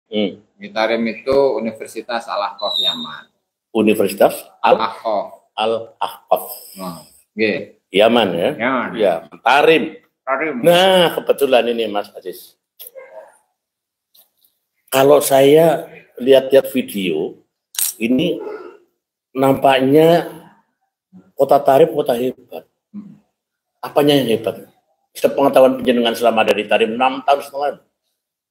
Di Tarim itu Universitas Al-Ahqaf Yaman. Universitas Al-Ahqaf. Al-Ahqaf. Yaman ya? Yaman. Ya, Tarim. Tarim. Nah, kebetulan ini Mas Aziz. Kalau saya lihat-lihat video, ini nampaknya kota Tarim kota hebat. Apanya yang hebat? Sepengetahuan penjenengan selama ada di Tarim 6 tahun setengah.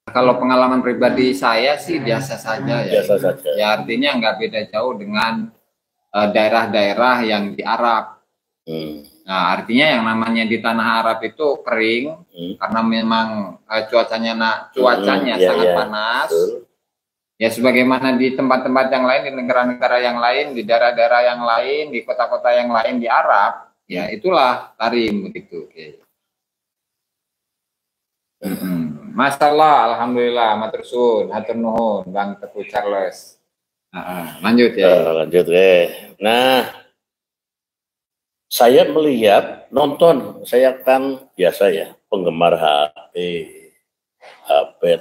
Kalau pengalaman pribadi saya sih biasa saja ya. Biasa saja. Ya artinya nggak beda jauh dengan daerah-daerah yang di Arab. Nah, artinya yang namanya di tanah Arab itu kering karena memang cuacanya sangat panas. Ya sebagaimana di tempat-tempat yang lain, di negara-negara yang lain, di daerah-daerah yang lain, di kota-kota yang lain di Arab, ya itulah Tarim begitu. Masalah, alhamdulillah, matur suwun, hatur nuhun, Bang Teguh Charles. Lanjut ya. Lanjut Nah, saya melihat nonton, saya kan biasa ya penggemar HP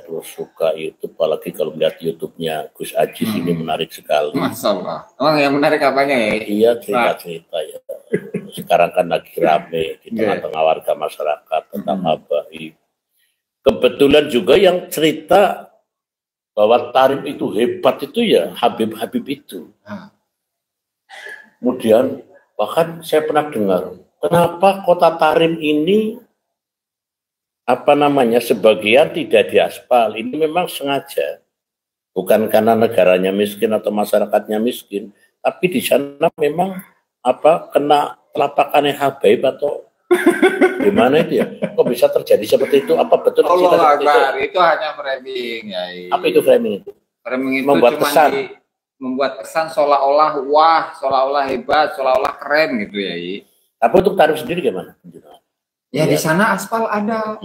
terus suka YouTube, apalagi kalau melihat YouTube-nya Gus Aziz ini menarik sekali. Masalah. Yang menarik apanya ya? Iya, cerita-cerita ya. Sekarang kan lagi rame di tengah-tengah warga masyarakat tentang habaib. Kebetulan juga yang cerita bahwa Tarim itu hebat itu ya Habib-Habib itu. Kemudian bahkan saya pernah dengar, kenapa kota Tarim ini sebagian tidak diaspal. Ini memang sengaja, bukan karena negaranya miskin atau masyarakatnya miskin, tapi di sana memang kena telapakannya habaib atau gimana itu ya? Kok bisa terjadi seperti itu? Apa betul Allah Akbar, itu hanya framing ya. Apa itu framing itu? Framing itu membuat kesan seolah-olah wah, seolah-olah hebat, seolah-olah keren gitu ya. Tapi untuk Tarim sendiri gimana? Ya di sana aspal ada.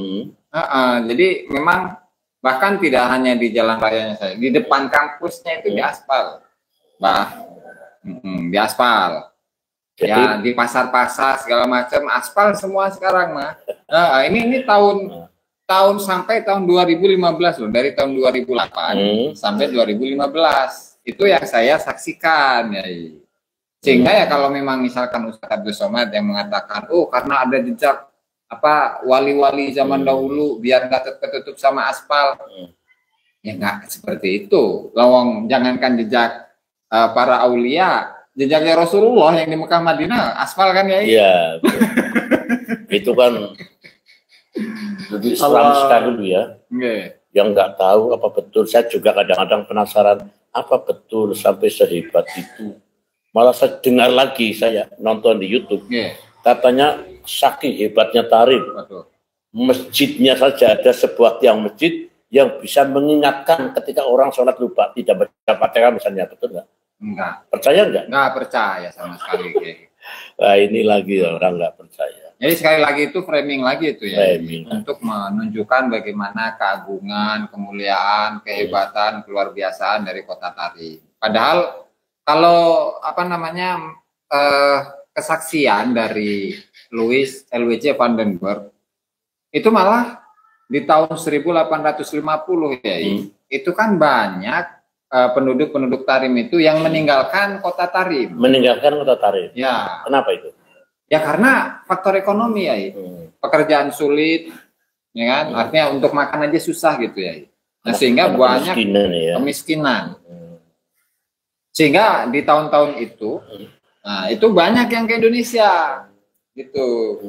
Jadi memang bahkan tidak hanya di jalan rayanya saya, di depan kampusnya itu diaspal, diaspal. Jadi, ya di pasar-pasar segala macam aspal semua sekarang mah. Ini tahun sampai tahun 2015 loh, dari tahun 2008 sampai 2015 itu yang saya saksikan ya. Sehingga ya kalau memang misalkan Ustadz Abdul Somad yang mengatakan karena ada jejak wali-wali zaman dahulu biar nggak ketutup sama aspal, ya nggak seperti itu. Lawang jangankan jejak para aulia, jejaknya Rasulullah yang di Mekah Madinah aspal kan ya? Iya. Itu kan jadi Islam sekali ya. Yang nggak tahu apa betul. Saya juga kadang-kadang penasaran apa betul sampai sehebat itu. Malah saya dengar lagi, saya nonton di YouTube. Katanya saking hebatnya Tarim, masjidnya saja ada sebuah tiang masjid yang bisa mengingatkan ketika orang sholat lupa tidak baca Fatihah misalnya, betul nggak? Enggak. Percaya nggak? Nggak percaya sama sekali. Nah ini lagi orang nggak percaya. Jadi sekali lagi itu framing lagi itu ya, untuk menunjukkan bagaimana keagungan, kemuliaan, kehebatan, keluar biasaan dari kota Tarim. Padahal kalau kesaksian dari Louis LWC Vandenberg itu malah di tahun 1850 ya, itu kan banyak penduduk Tarim itu yang meninggalkan kota Tarim. Meninggalkan kota Tarim. Ya. Kenapa itu? Ya karena faktor ekonomi ya, pekerjaan sulit, ya kan? Artinya untuk makan aja susah gitu ya. Nah sehingga banyak kemiskinan. Sehingga di tahun-tahun itu, itu banyak yang ke Indonesia, gitu.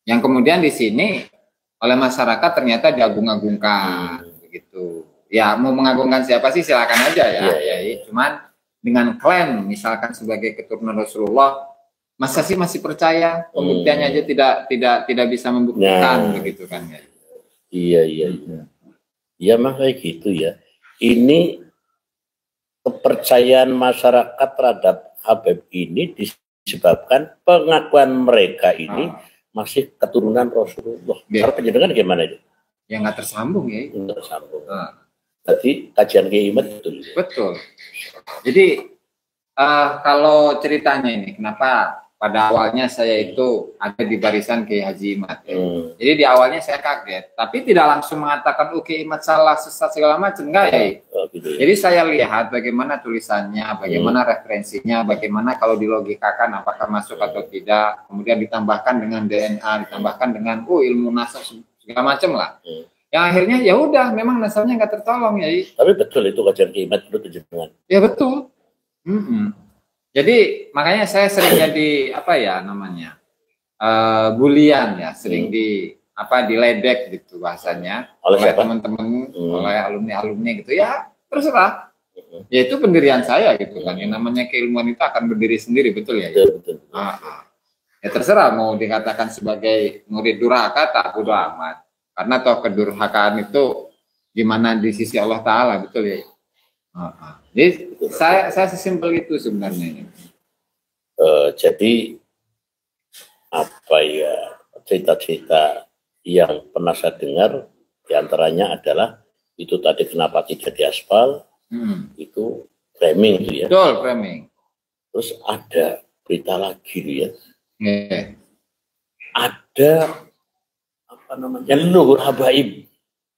Yang kemudian di sini oleh masyarakat ternyata diagung-agungkan, begitu. Ya mau mengagungkan siapa sih silakan aja ya. Cuman dengan klaim misalkan sebagai keturunan Rasulullah, masa sih masih percaya? Pembuktiannya aja tidak bisa membuktikan, begitu kan ya. Iya. Ya makanya gitu ya. Ini kepercayaan masyarakat terhadap Habib ini disebabkan pengakuan mereka ini masih keturunan Rasulullah. Kalau penjenengan gimana itu? Ya nggak tersambung ya. Nggak tersambung. Tadi kajian Kiai betul. Betul. Jadi kalau ceritanya ini kenapa pada awalnya saya itu ada di barisan Kiai Haji Imad. Jadi di awalnya saya kaget, tapi tidak langsung mengatakan Kiai Imad salah, sesat segala macam, enggak ya. Gitu ya. Jadi saya lihat bagaimana tulisannya, bagaimana referensinya, bagaimana kalau dilogikakan apakah masuk atau tidak, kemudian ditambahkan dengan DNA, ditambahkan dengan ilmu nasab segala macam lah. Yang akhirnya ya udah, memang nasabnya nggak tertolong ya. Tapi betul itu kajian Kiai Imad itu jenengan. Ya betul. Jadi makanya saya sering jadi apa ya namanya bulian ya, sering diledek gitu bahasanya oleh teman-teman, oleh alumni gitu ya, terserah. Ya itu pendirian saya gitu kan. Yang namanya keilmuan itu akan berdiri sendiri, betul ya? Betul. Ya terserah mau dikatakan sebagai murid durhaka tak bodo amat. Karena toh kedurhakaan itu gimana di sisi Allah Ta'ala, betul ya? Jadi saya sesimpel itu sebenarnya. Jadi apa ya cerita-cerita yang pernah saya dengar diantaranya adalah itu tadi kenapa tidak diaspal, itu framing itu ya. Betul, framing. Terus ada berita lagi itu ya. Ada apa namanya leluhur habaib,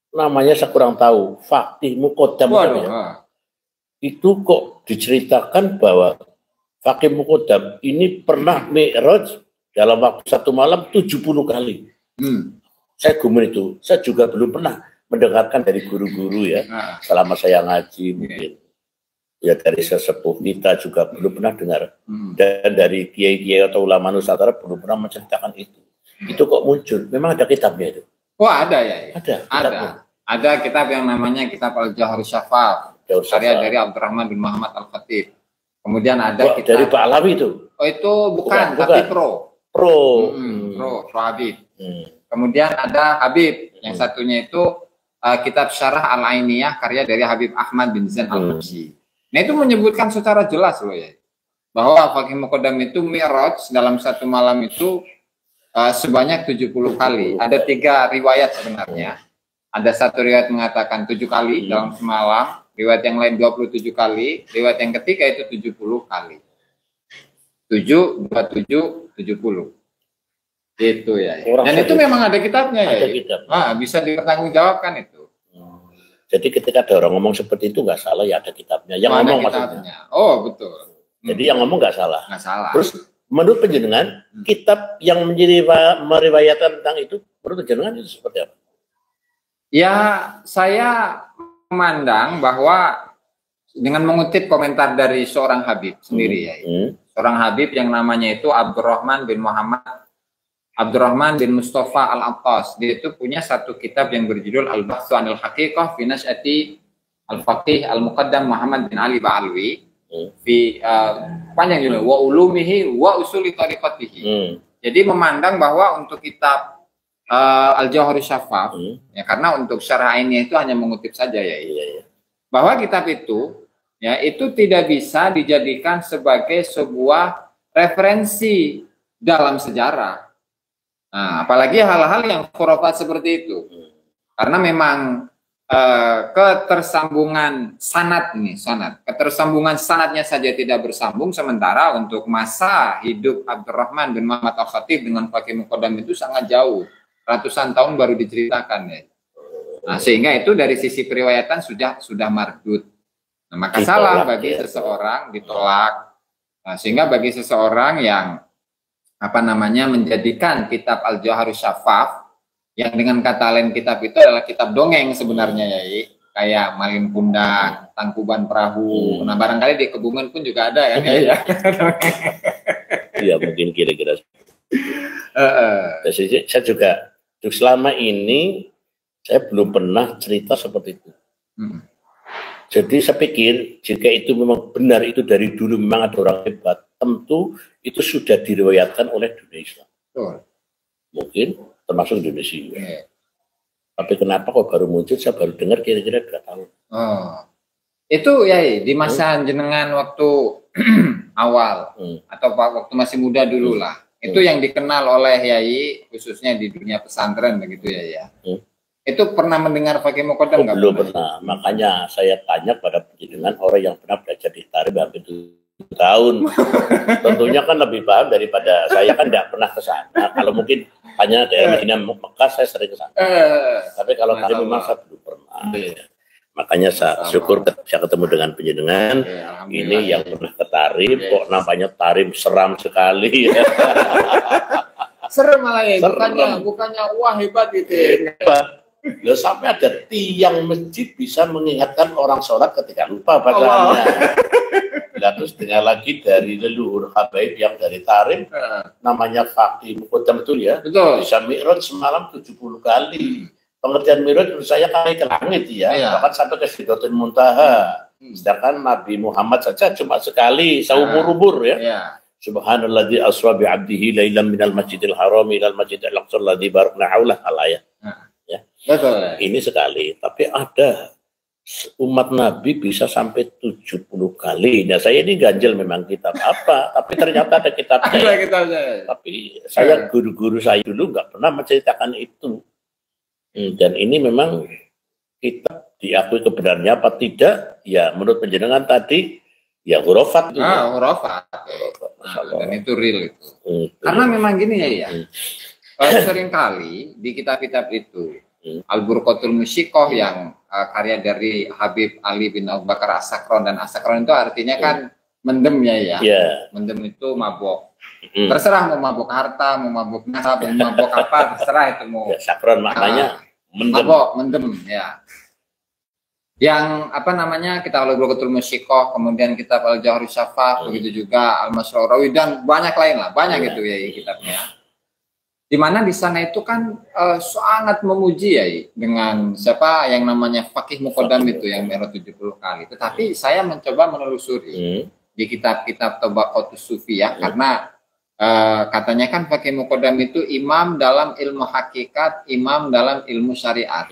namanya saya kurang tahu, Fakih Muqaddam ya. Itu kok diceritakan bahwa Fakih Muqaddam ini pernah mi'raj dalam waktu satu malam 70 kali. Saya gumun itu, saya juga belum pernah mendengarkan dari guru-guru ya, selama saya ngaji mungkin. Ya dari sesepuh kita juga belum pernah dengar. Dan dari kiai-kiai atau ulama Nusantara belum pernah menceritakan itu. Itu kok muncul? Memang ada kitabnya itu? Oh ada ya? Ada. Ada kitab yang namanya Kitab Al-Jauhar Syafaf, karya dari Abdurrahman bin Muhammad Al-Khatib. Kemudian ada kitab dari Pak Alawi itu? Oh itu bukan. Tapi Pro Habib. Kemudian ada Habib, yang satunya itu kitab Syarah Al-Ainiyah karya dari Habib Ahmad bin Zain Al-Habsyi. Nah itu menyebutkan secara jelas loh ya, bahwa Fakih Muqaddam itu mi'raj dalam satu malam itu sebanyak 70 kali. Ada 3 riwayat sebenarnya. Ada satu riwayat mengatakan 7 kali dalam semalam, riwayat yang lain 27 kali, riwayat yang ketiga itu 70 kali. 7, 27, 70. Itu ya. Dan itu memang ada kitabnya ya. Kitab. Bisa dipertanggungjawabkan itu. Jadi ketika ada orang ngomong seperti itu nggak salah, ya ada kitabnya. Yang ngomong maksudnya. Oh betul. Jadi yang ngomong nggak salah. Nggak salah. Terus menurut penjenengan, kitab yang meriwayatkan tentang itu, menurut penjenengan itu seperti apa? Ya, saya memandang bahwa dengan mengutip komentar dari seorang Habib sendiri ya. Seorang Habib yang namanya itu Abdurrahman bin Mustafa Al-Attas. Dia itu punya satu kitab yang berjudul Al-Bahthu 'anil Haqiqah fi Nash'ati Al-Faqih Al-Muqaddam Muhammad bin Ali Ba'alwi fi panjang juga wa ulumihi wa usuli tariqatihi. Jadi memandang bahwa untuk kitab Al-Jauhar Syafaf ya, karena untuk syarah ini itu hanya mengutip saja ya. Bahwa kitab itu ya itu tidak bisa dijadikan sebagai sebuah referensi dalam sejarah. Nah, apalagi hal-hal yang khurafat seperti itu. Karena memang ketersambungan ketersambungan sanadnya saja tidak bersambung, sementara untuk masa hidup Abdurrahman bin Muhammad Al-Khatib dengan Fakih Muqaddam itu sangat jauh, ratusan tahun baru diceritakan ya. Nah, sehingga itu dari sisi periwayatan sudah mardud. Nah, maka salah bagi seseorang ditolak. Nah, sehingga bagi seseorang yang menjadikan kitab Al-Jauhar Syafaf yang dengan kata lain kitab itu adalah kitab dongeng sebenarnya ya, kayak Malin Pundak, Tangkuban Perahu. Nah, barangkali di Kebumen pun juga ada ya. Iya, mungkin kira-kira. Saya juga selama ini saya belum pernah cerita seperti itu. Jadi saya pikir jika itu memang benar, itu dari dulu memang ada orang hebat, tentu itu sudah diriwayatkan oleh dunia Islam. Mungkin termasuk Indonesia. Tapi kenapa kok baru muncul? Saya baru dengar kira-kira 2 tahun. Itu ya di masa jenengan waktu awal atau waktu masih muda dulu lah. Itu yang dikenal oleh Yai khususnya di dunia pesantren begitu ya. Itu pernah mendengar Fakih Muqaddam nggak? Belum pernah. Makanya saya tanya pada penjenengan orang yang pernah belajar di Tarif hampir 7 tahun. Tentunya kan lebih paham daripada saya, kan tidak pernah ke sana. Kalau mungkin hanya daerah Madinah Mekah saya sering ke sana. Tapi kalau tadi memang saya belum pernah. Makanya saya syukur bisa ketemu dengan penjenengan. Ini yang pernah ke Tarim, kok namanya Tarim seram sekali. Serem malah ya, bukannya wah hebat gitu. Hebat. Loh, sampai ada tiang masjid bisa mengingatkan orang sholat ketika lupa bacaannya. Terus dengar lagi dari leluhur habaib yang dari Tarim, namanya Fakih Muqaddam, betul ya? Betul. Bisa mi'raj semalam 70 kali. Pengertian mi'raj menurut saya kali ke langit ya, bahkan sampai ke Sidratul Muntaha. Sedangkan Nabi Muhammad saja cuma sekali seumur-umur ya. Subhanalladzi asra bi 'abdihi lailan minal masjidil haram ilal masjidil aqsa alladzi barakna haulah al-ayah. Ya. Betul. Ini sekali, tapi ada umat Nabi bisa sampai 70 kali. Nah, saya ini ganjel memang kitab apa, tapi ternyata ada kitabnya. Tapi saya guru-guru saya dulu nggak pernah menceritakan itu. Dan ini memang kitab diakui kebenarannya apa tidak? Ya, menurut penjenengan tadi ya hurufat. Hurufat. Dan itu real itu. Karena memang gini ya. Sering kali di kitab-kitab itu Al-Burqatul Musyikoh yang karya dari Habib Ali bin Abu Bakar As-Sakron, dan As-Sakron itu artinya kan mendem ya. Mendem itu mabuk. Terserah mau mabuk harta, mau mabuk nasab, mau mabuk apa, terserah itu mau. Sakron maknanya mendem. Mabuk, mendem ya. Yang apa namanya kita Al-Burqatul Musyikoh, kemudian kitab Al-Jawhari Syafah, begitu juga Al-Masrawi dan banyak lain lah, banyak gitu ya kitabnya. Di mana di sana itu kan sangat memuji ya dengan siapa yang namanya Fakih Muqaddam itu yang merah 70 kali. Tetapi saya mencoba menelusuri di kitab-kitab Tabaqatus Sufiyah karena katanya kan Fakih Muqaddam itu imam dalam ilmu hakikat, imam dalam ilmu syariat.